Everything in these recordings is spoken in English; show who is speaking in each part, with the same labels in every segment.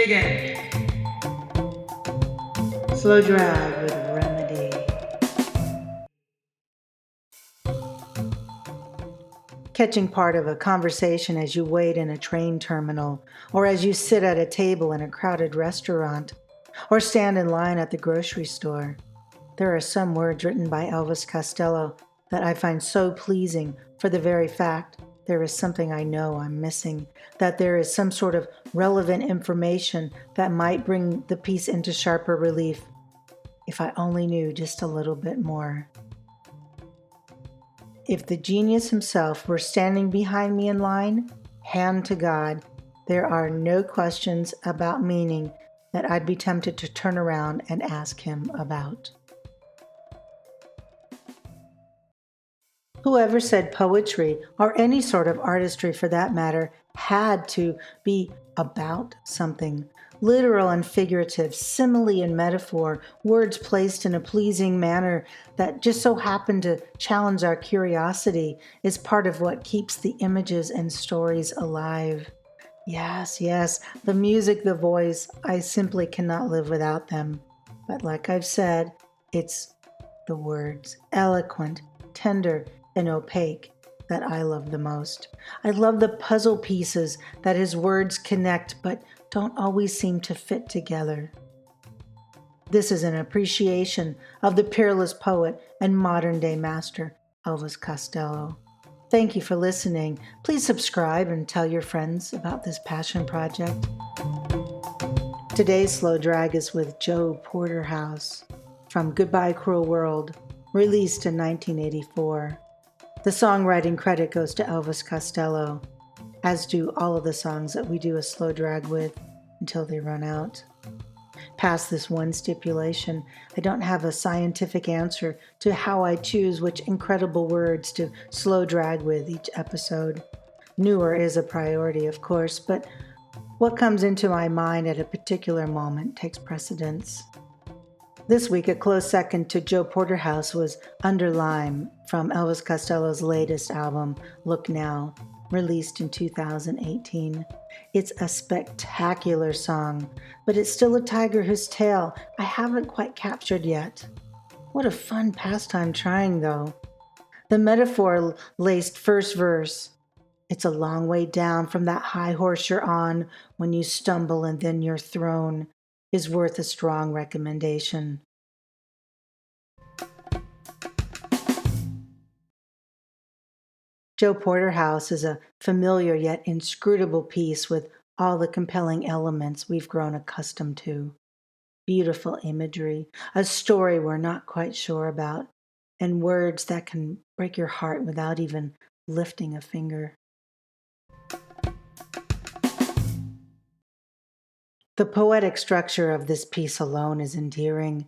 Speaker 1: Begin. Slow drag with remedy. Catching part of a conversation as you wait in a train terminal, or as you sit at a table in a crowded restaurant, or stand in line at the grocery store. There are some words written by Elvis Costello that I find so pleasing for the very fact there is something I know I'm missing, that there is some sort of relevant information that might bring the piece into sharper relief if I only knew just a little bit more. If the genius himself were standing behind me in line, hand to God, there are no questions about meaning that I'd be tempted to turn around and ask him about. Whoever said poetry, or any sort of artistry for that matter, had to be about something. Literal and figurative, simile and metaphor, words placed in a pleasing manner that just so happen to challenge our curiosity is part of what keeps the images and stories alive. Yes, the music, the voice, I simply cannot live without them. But like I've said, it's the words, eloquent, tender, and opaque, that I love the most. I love the puzzle pieces that his words connect but don't always seem to fit together. This is an appreciation of the peerless poet and modern-day master, Elvis Costello. Thank you for listening. Please subscribe and tell your friends about this passion project. Today's slow drag is with Joe Porterhouse from Goodbye Cruel World, released in 1984. The songwriting credit goes to Elvis Costello, as do all of the songs that we do a slow drag with until they run out. Past this one stipulation, I don't have a scientific answer to how I choose which incredible words to slow drag with each episode. Newer is a priority, of course, but what comes into my mind at a particular moment takes precedence. This week, a close second to Joe Porterhouse was Under Lime from Elvis Costello's latest album, Look Now, released in 2018. It's a spectacular song, but it's still a tiger whose tail I haven't quite captured yet. What a fun pastime trying, though. The metaphor-laced first verse. It's a long way down from that high horse you're on when you stumble and then you're thrown, is worth a strong recommendation. Joe Porterhouse is a familiar yet inscrutable piece with all the compelling elements we've grown accustomed to. Beautiful imagery, a story we're not quite sure about, and words that can break your heart without even lifting a finger. The poetic structure of this piece alone is endearing.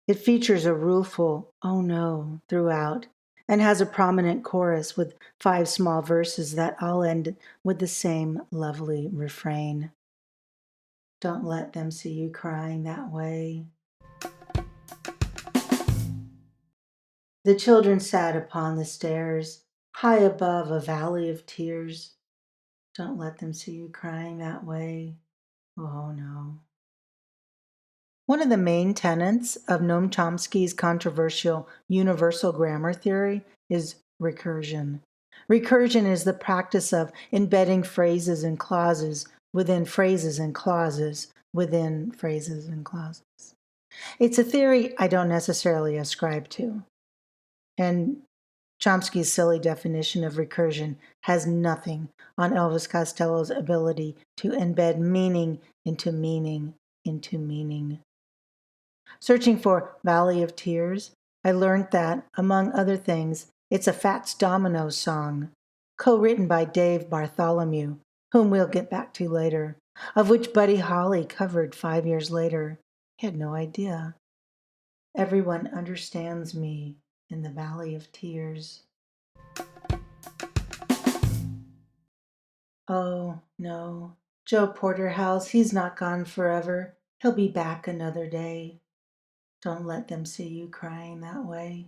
Speaker 1: It features a rueful "oh no" throughout, and has a prominent chorus with 5 small verses that all end with the same lovely refrain. Don't let them see you crying that way. The children sat upon the stairs, high above a valley of tears. Don't let them see you crying that way. Oh no. One of the main tenets of Noam Chomsky's controversial universal grammar theory is recursion. Recursion is the practice of embedding phrases and clauses within phrases and clauses within phrases and clauses. It's a theory I don't necessarily ascribe to. And Chomsky's silly definition of recursion has nothing on Elvis Costello's ability to embed meaning into meaning into meaning. Searching for Valley of Tears, I learned that, among other things, it's a Fats Domino song, co-written by Dave Bartholomew, whom we'll get back to later, of which Buddy Holly covered 5 years later. He had no idea. Everyone understands me in the Valley of Tears. Oh, no, Joe Porterhouse, he's not gone forever. He'll be back another day. Don't let them see you crying that way.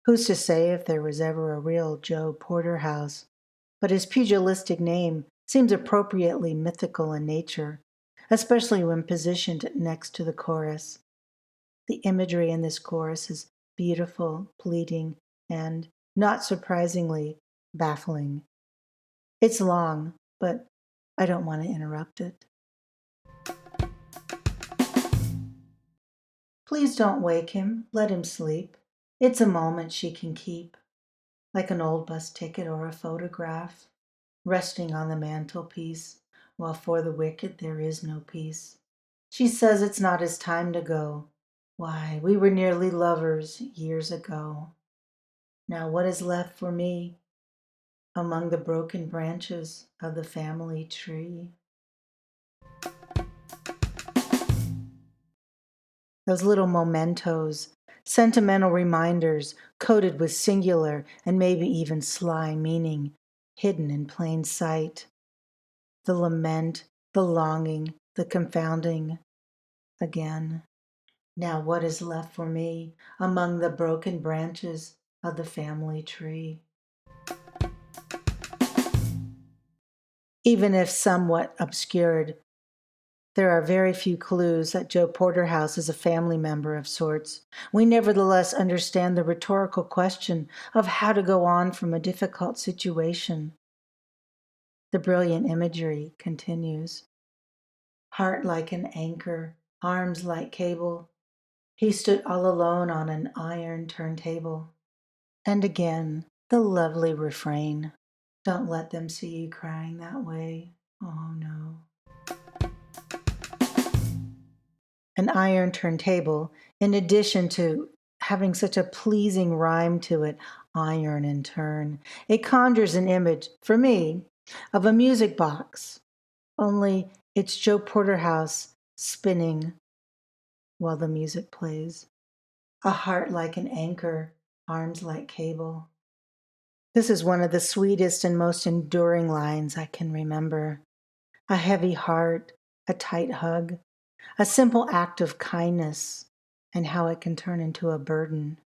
Speaker 1: Who's to say if there was ever a real Joe Porterhouse? But his pugilistic name seems appropriately mythical in nature, especially when positioned next to the chorus. The imagery in this chorus is beautiful, pleading, and, not surprisingly, baffling. It's long, but I don't want to interrupt it. Please don't wake him, let him sleep. It's a moment she can keep, like an old bus ticket or a photograph, resting on the mantelpiece, while for the wicked there is no peace. She says it's not his time to go. Why, we were nearly lovers years ago. Now what is left for me among the broken branches of the family tree? Those little mementos, sentimental reminders coated with singular and maybe even sly meaning, hidden in plain sight. The lament, the longing, the confounding again. Now what is left for me among the broken branches of the family tree? Even if somewhat obscured, there are very few clues that Joe Porterhouse is a family member of sorts. We nevertheless understand the rhetorical question of how to go on from a difficult situation. The brilliant imagery continues. Heart like an anchor, arms like cable. He stood all alone on an iron turntable. And again, the lovely refrain. Don't let them see you crying that way. Oh no. An iron turntable, in addition to having such a pleasing rhyme to it, iron and turn, it conjures an image, for me, of a music box. Only it's Joe Porterhouse spinning while the music plays. A heart like an anchor, arms like cable. This is one of the sweetest and most enduring lines I can remember. A heavy heart, a tight hug, a simple act of kindness, and how it can turn into a burden.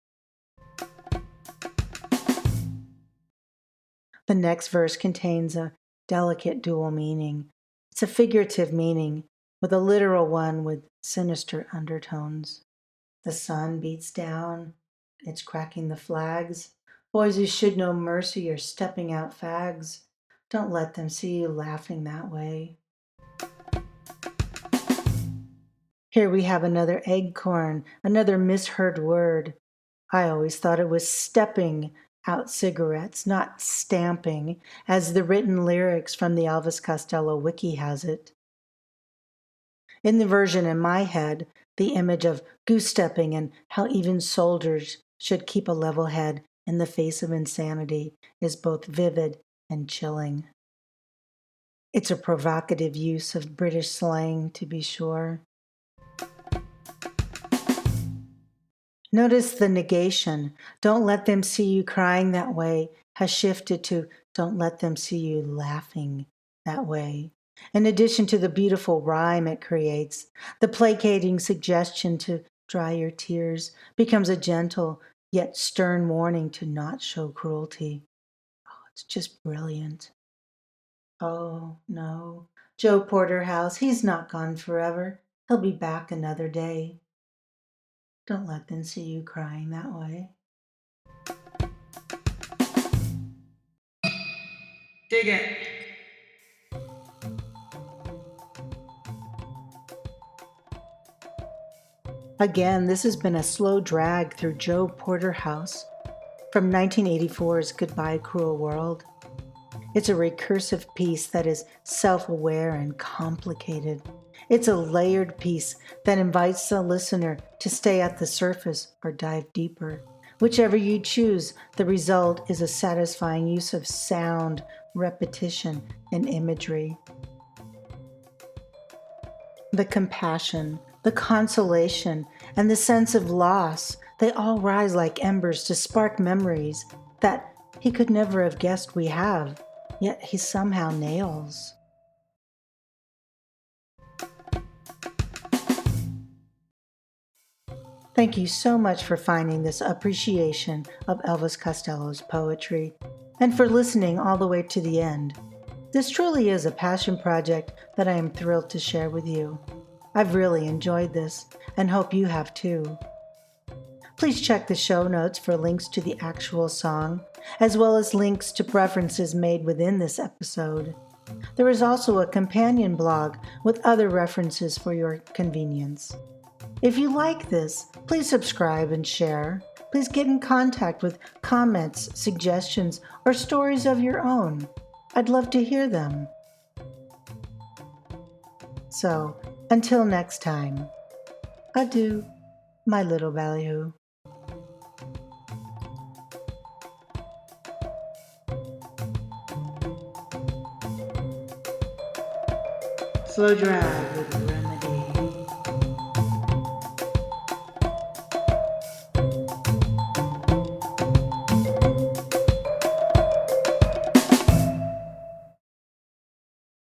Speaker 1: The next verse contains a delicate dual meaning. It's a figurative meaning, with a literal one with sinister undertones. The sun beats down, it's cracking the flags. Boys who should know mercy are stepping out fags. Don't let them see you laughing that way. Here we have another acorn, another misheard word. I always thought it was stepping out cigarettes, not stamping, as the written lyrics from the Elvis Costello wiki has it. In the version in my head, the image of goose-stepping and how even soldiers should keep a level head in the face of insanity is both vivid and chilling. It's a provocative use of British slang, to be sure. Notice the negation, don't let them see you crying that way, has shifted to don't let them see you laughing that way. In addition to the beautiful rhyme it creates, the placating suggestion to dry your tears becomes a gentle yet stern warning to not show cruelty. Oh, it's just brilliant. Oh, no. Joe Porterhouse, he's not gone forever. He'll be back another day. Don't let them see you crying that way. Dig it. Again, this has been a slow drag through Joe Porterhouse from 1984's Goodbye Cruel World. It's a recursive piece that is self-aware and complicated. It's a layered piece that invites the listener to stay at the surface or dive deeper. Whichever you choose, the result is a satisfying use of sound, repetition, and imagery. The compassion, the consolation, and the sense of loss, they all rise like embers to spark memories that he could never have guessed we have, yet he somehow nails. Thank you so much for finding this appreciation of Elvis Costello's poetry and for listening all the way to the end. This truly is a passion project that I am thrilled to share with you. I've really enjoyed this and hope you have too. Please check the show notes for links to the actual song, as well as links to references made within this episode. There is also a companion blog with other references for your convenience. If you like this, please subscribe and share. Please get in contact with comments, suggestions, or stories of your own. I'd love to hear them. So, until next time, adieu, my little ballyhoo. Slow drive with